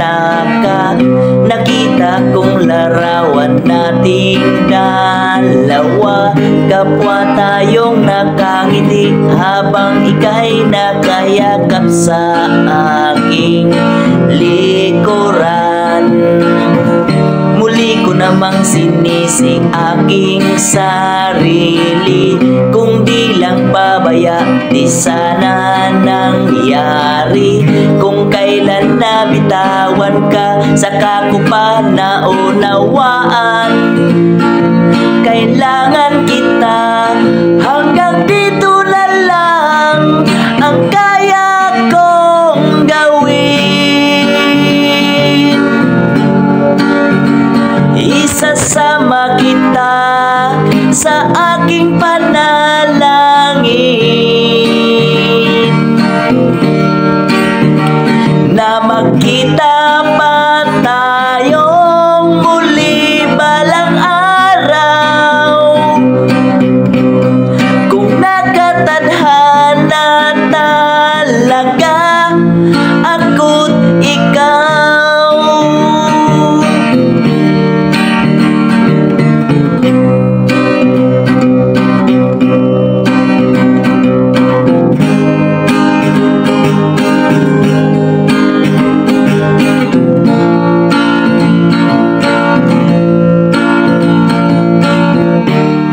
nakita ka. Nakita kong larawan nating dalawa, kapwa tayong nakangiti habang ika'y nakayakap sa aking likuran. Muli ko namang sinisi aking sarili, kung di lang pabaya di sana nangyari. Kung kailan nabitawan ka, saka ko pa naunawaan. Kailangan kita, hanggang dito na lang ang kaya kong gawin. Isasama kita sa aking panalangin, na magkita pa tayong muli balang araw. Kung nakatadhana talaga ako't ikaw.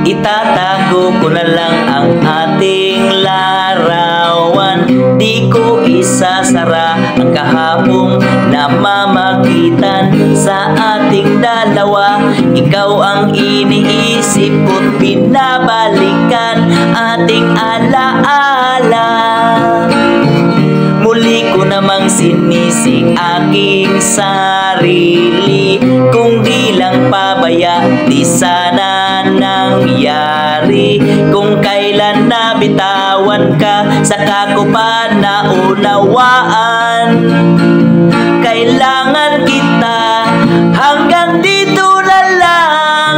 Itatago ko na lang ang ating larawan, di ko isasara ang kahapong namamagitan sa ating dalawa. Ikaw ang iniisip ko't pinabalikan ating alaala. Muli ko namang sinisi aking sarili, kung di lang pabaya di sana nangyari. Kung kailan nabitawan ka, saka ko pa naunawaan. Kailangan kita, hanggang dito na lang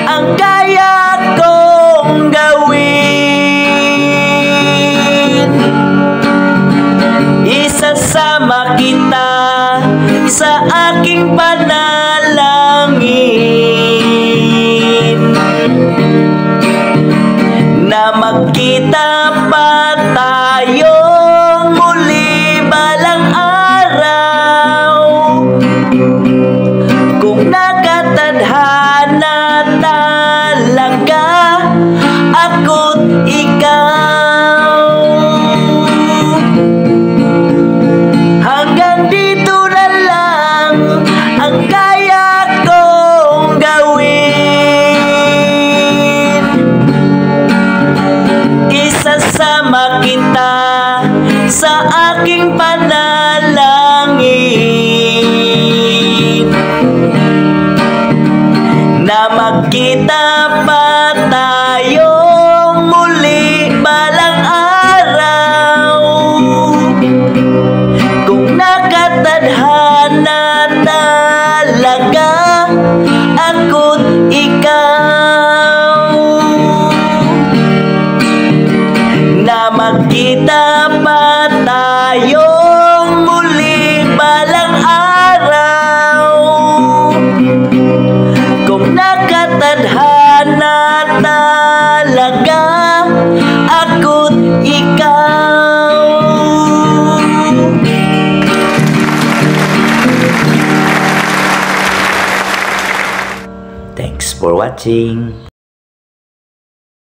ang kaya kong gawin. Isasama kita sa aking panalangin, na magkita pa tayong muli balang araw. Kung nakatadhana talaga ako't ikaw. Hanggang dito na lang ang kaya kong gawin. Isasama kita sa aking panalangin, na magkita pa tayong muli balang araw. Kung nakatadhana talaga ako't ikaw, na magkita pa tayong muli balang araw. Kung nakatadhana talaga ako't ikaw. Thanks for watching.